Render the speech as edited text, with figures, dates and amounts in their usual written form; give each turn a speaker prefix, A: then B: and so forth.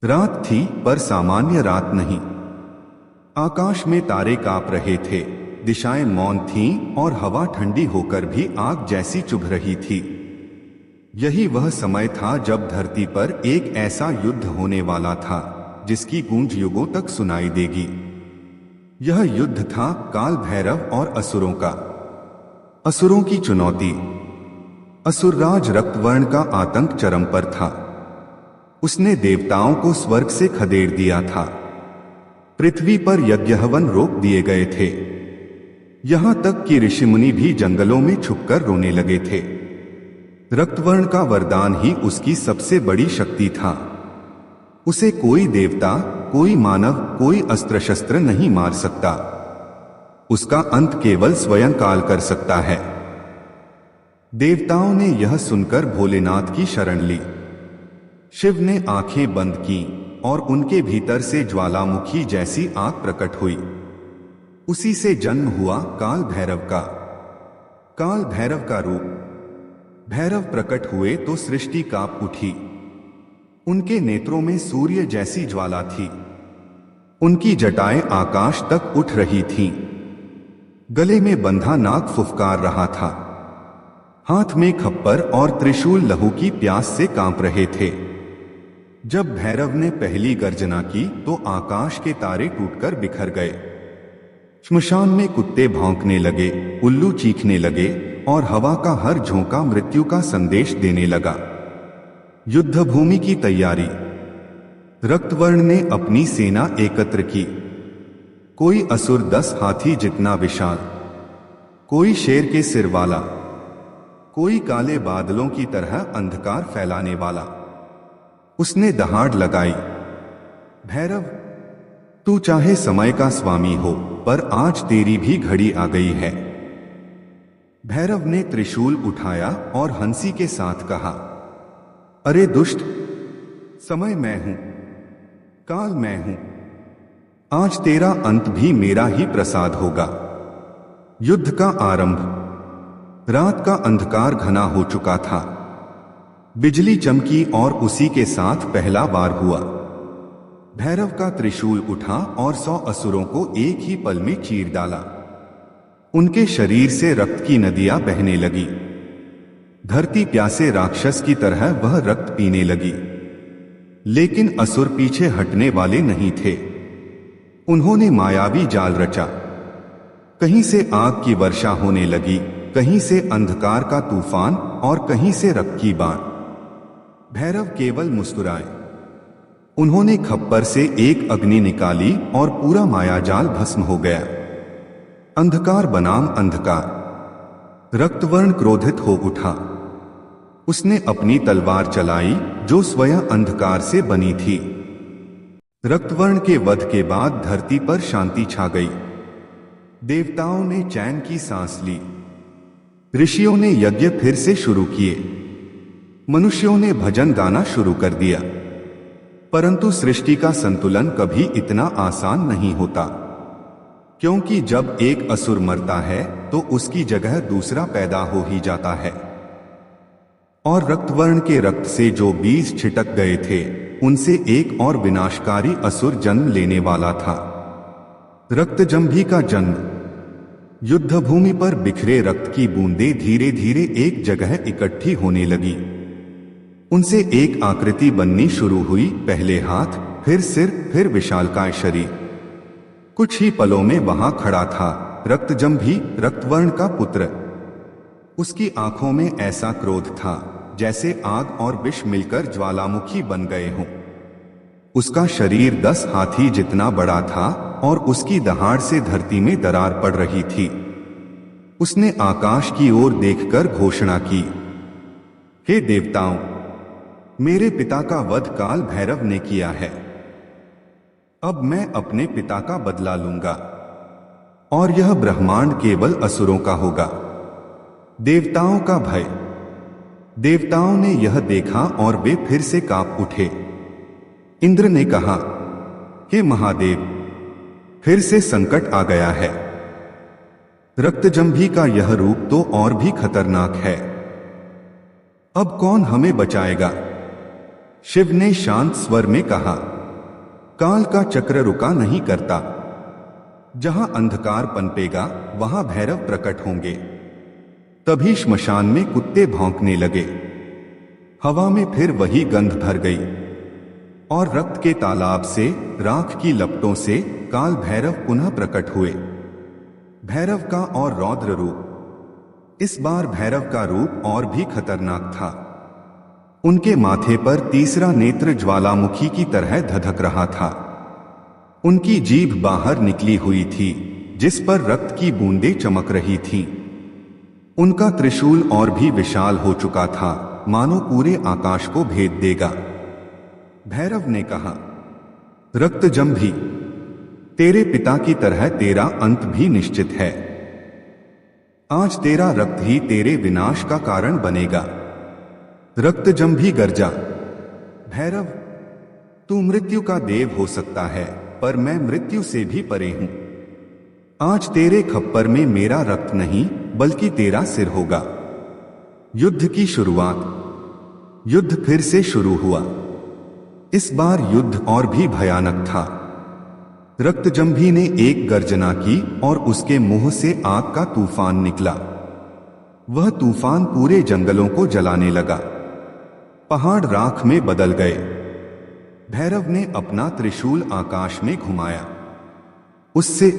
A: रात थी पर सामान्य रात नहीं। आकाश में तारे कांप रहे थे, दिशाएं मौन थीं और हवा ठंडी होकर भी आग जैसी चुभ रही थी। यही वह समय था जब धरती पर एक ऐसा युद्ध होने वाला था जिसकी गूंज युगों तक सुनाई देगी। यह युद्ध था काल भैरव और असुरों का। असुरों की चुनौती। असुरराज रक्तवर्ण का आतंक चरम पर था। उसने देवताओं को स्वर्ग से खदेड़ दिया था। पृथ्वी पर यज्ञ हवन रोक दिए गए थे। यहां तक कि ऋषिमुनि भी जंगलों में छुपकर रोने लगे थे। रक्तवर्ण का वरदान ही उसकी सबसे बड़ी शक्ति था। उसे कोई देवता, कोई मानव, कोई अस्त्र शस्त्र नहीं मार सकता। उसका अंत केवल स्वयं काल कर सकता है। देवताओं ने यह सुनकर भोलेनाथ की शरण ली। शिव ने आंखें बंद की और उनके भीतर से ज्वालामुखी जैसी आग प्रकट हुई। उसी से जन्म हुआ काल भैरव का। काल भैरव का रूप। भैरव प्रकट हुए तो सृष्टि कांप उठी। उनके नेत्रों में सूर्य जैसी ज्वाला थी। उनकी जटाएं आकाश तक उठ रही थीं। गले में बंधा नाग फुफकार रहा था। हाथ में खप्पर और त्रिशूल लहू की प्यास से कांप रहे थे। जब भैरव ने पहली गर्जना की तो आकाश के तारे टूटकर बिखर गए। श्मशान में कुत्ते भौंकने लगे, उल्लू चीखने लगे और हवा का हर झोंका मृत्यु का संदेश देने लगा। युद्ध भूमि की तैयारी। रक्तवर्ण ने अपनी सेना एकत्र की। कोई असुर 10 हाथी जितना विशाल, कोई शेर के सिर वाला, कोई काले बादलों की तरह अंधकार फैलाने वाला। उसने दहाड़ लगाई, भैरव, तू चाहे समय का स्वामी हो, पर आज तेरी भी घड़ी आ गई है। भैरव ने त्रिशूल उठाया और हंसी के साथ कहा, अरे दुष्ट, समय मैं हूं, काल मैं हूं। आज तेरा अंत भी मेरा ही प्रसाद होगा। युद्ध का आरंभ। रात का अंधकार घना हो चुका था। बिजली चमकी और उसी के साथ पहला वार हुआ। भैरव का त्रिशूल उठा और 100 असुरों को एक ही पल में चीर डाला। उनके शरीर से रक्त की नदियां बहने लगी। धरती प्यासे राक्षस की तरह वह रक्त पीने लगी। लेकिन असुर पीछे हटने वाले नहीं थे। उन्होंने मायावी जाल रचा। कहीं से आग की वर्षा होने लगी, कहीं से अंधकार का तूफान और कहीं से रक्त की बाण। भैरव केवल मुस्कुराए। उन्होंने खप्पर से एक अग्नि निकाली और पूरा मायाजाल भस्म हो गया। अंधकार बनाम अंधकार। रक्तवर्ण क्रोधित हो उठा। उसने अपनी तलवार चलाई जो स्वयं अंधकार से बनी थी। रक्तवर्ण के वध के बाद धरती पर शांति छा गई। देवताओं ने चैन की सांस ली। ऋषियों ने यज्ञ फिर से शुरू किए। मनुष्यों ने भजन गाना शुरू कर दिया। परंतु सृष्टि का संतुलन कभी इतना आसान नहीं होता, क्योंकि जब एक असुर मरता है तो उसकी जगह दूसरा पैदा हो ही जाता है। और रक्तवर्ण के रक्त से जो बीज छिटक गए थे, उनसे एक और विनाशकारी असुर जन्म लेने वाला था। रक्तजंभी का जन्म। युद्ध भूमि पर बिखरे रक्त की बूंदें धीरे धीरे एक जगह इकट्ठी होने लगी। उनसे एक आकृति बननी शुरू हुई। पहले हाथ, फिर सिर, फिर विशालकाय शरीर। कुछ ही पलों में वहां खड़ा था रक्तजंभी, रक्तवर्ण का पुत्र। उसकी आंखों में ऐसा क्रोध था जैसे आग और विष मिलकर ज्वालामुखी बन गए हों। उसका शरीर 10 हाथी जितना बड़ा था और उसकी दहाड़ से धरती में दरार पड़ रही थी। उसने आकाश की ओर देखकर घोषणा की, हे देवताओं, मेरे पिता का वध काल भैरव ने किया है। अब मैं अपने पिता का बदला लूंगा और यह ब्रह्मांड केवल असुरों का होगा। देवताओं का भय। देवताओं ने यह देखा और वे फिर से कांप उठे। इंद्र ने कहा, हे महादेव, फिर से संकट आ गया है। रक्तजंभी का यह रूप तो और भी खतरनाक है। अब कौन हमें बचाएगा? शिव ने शांत स्वर में कहा। काल का चक्र रुका नहीं करता। जहां अंधकार पनपेगा वहां भैरव प्रकट होंगे। तभी श्मशान में कुत्ते भौंकने लगे। हवा में फिर वही गंध भर गई और रक्त के तालाब से, राख की लपटों से काल भैरव पुनः प्रकट हुए। भैरव का और रौद्र रूप। इस बार भैरव का रूप और भी खतरनाक था। उनके माथे पर तीसरा नेत्र ज्वालामुखी की तरह धधक रहा था। उनकी जीभ बाहर निकली हुई थी, जिस पर रक्त की बूंदें चमक रही थीं। उनका त्रिशूल और भी विशाल हो चुका था, मानो पूरे आकाश को भेद देगा। भैरव ने कहा, रक्तजंभी, तेरे पिता की तरह तेरा अंत भी निश्चित है। आज तेरा रक्त ही तेरे विनाश का कारण बनेगा। रक्तजंभी गर्जा, भैरव, तू मृत्यु का देव हो सकता है, पर मैं मृत्यु से भी परे हूं। आज तेरे खप्पर में मेरा रक्त नहीं बल्कि तेरा सिर होगा। युद्ध की शुरुआत। युद्ध फिर से शुरू हुआ। इस बार युद्ध और भी भयानक था। रक्तजंभी ने एक गर्जना की और उसके मुंह से आग का तूफान निकला। वह तूफान पूरे जंगलों को जलाने लगा। पहाड़ राख में बदल गए। भैरव ने अपना त्रिशूल आकाश में घुमाया। उससे